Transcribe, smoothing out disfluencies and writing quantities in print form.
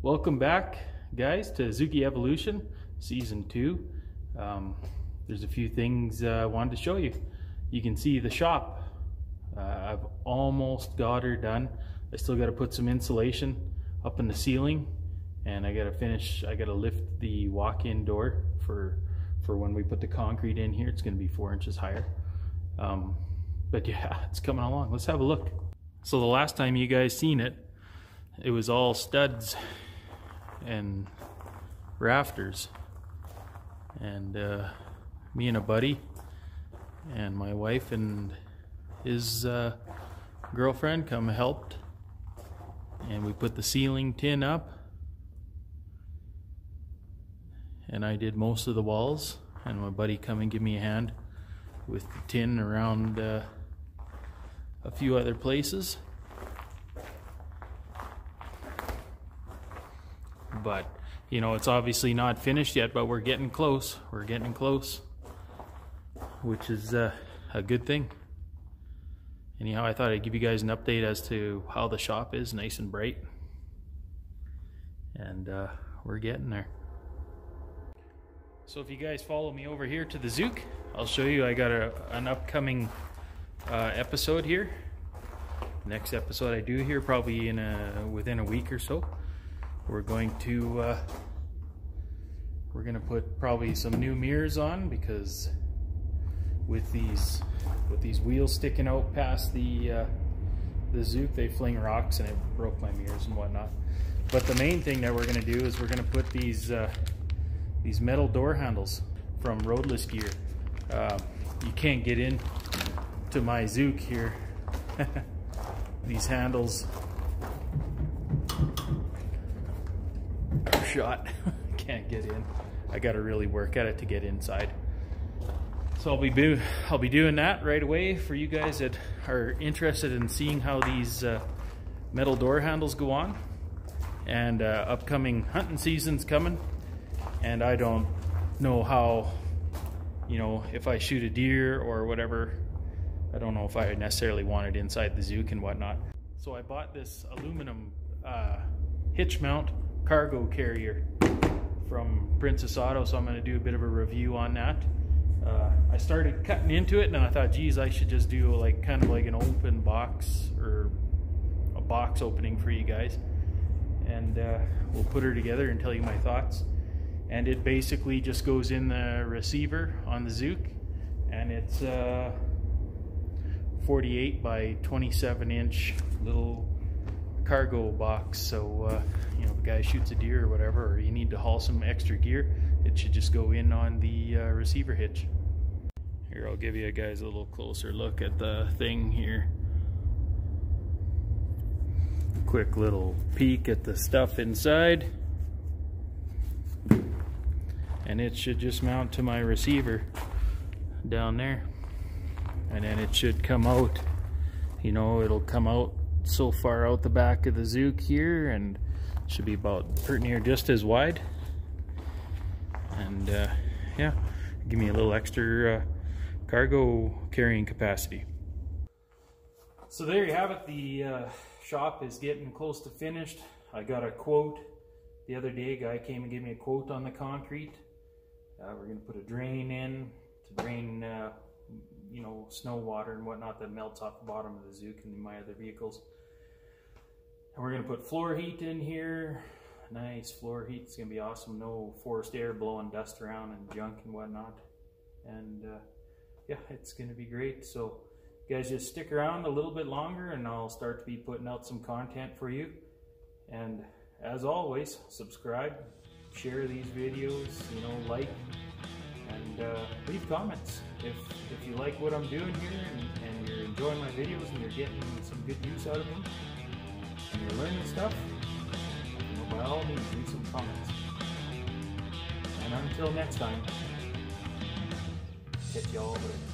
Welcome back, guys, to Zuki Evolution Season 2. There's a few things I wanted to show you. You can see the shop. I've almost got her done. I still got to put some insulation up in the ceiling, and I got to lift the walk-in door for when we put the concrete in here. It's going to be 4 inches higher. But yeah, it's coming along. Let's have a look. So the last time you guys seen it, it was all studs and rafters, and me and a buddy and my wife and his girlfriend come helped, and we put the ceiling tin up, and I did most of the walls, and my buddy come and give me a hand with the tin around a few other places. But you know, it's obviously not finished yet, but we're getting close. We're getting close, which is a good thing. Anyhow, I thought I'd give you guys an update as to how the shop is, nice and bright, and we're getting there. So if you guys follow me over here to the Zook, I'll show you. I got an upcoming episode here. Next episode I do here, probably within a week or so. We're going to put probably some new mirrors on, because with these wheels sticking out past the Zook, they fling rocks and it broke my mirrors and whatnot. But the main thing that we're going to do is we're going to put these metal door handles from Roadless Gear. You can't get in to my Zook here. These handles are shot. Can't get in. I got to really work at it to get inside. So I'll be doing that right away for you guys that are interested in seeing how these metal door handles go on. And upcoming hunting season's coming, and I don't know how, you know, if I shoot a deer or whatever, I don't know if I necessarily want it inside the Zook and whatnot. So I bought this aluminum hitch mount cargo carrier from Princess Auto, so I'm going to do a bit of a review on that. I started cutting into it, and I thought, geez, I should just do like kind of like an open box, or a box opening for you guys, and we'll put her together and tell you my thoughts. And it basically just goes in the receiver on the Zook, and it's 48 by 27 inch little cargo box. So you know, if a guy shoots a deer or whatever, or you need to haul some extra gear, it should just go in on the receiver hitch. Here, I'll give you guys a little closer look at the thing here. Quick little peek at the stuff inside. And it should just mount to my receiver down there, and then it should come out, you know, it'll come out so far out the back of the Zook here, and should be about pretty near just as wide. And yeah, give me a little extra cargo carrying capacity. So there you have it. The shop is getting close to finished. I got a quote the other day. A guy came and gave me a quote on the concrete. We're going to put a drain in to drain you know, snow water and whatnot that melts off the bottom of the Zook and my other vehicles. And we're going to put floor heat in here. Nice floor heat. It's going to be awesome. No forced air blowing dust around and junk and whatnot. And yeah, it's going to be great. So you guys just stick around a little bit longer, and I'll start to be putting out some content for you. And as always, subscribe, share these videos, you know, like, and leave comments if you like what I'm doing here, and you're enjoying my videos and you're getting some good use out of them and you're learning stuff. You know, by all means, leave some comments. And until next time, catch y'all later.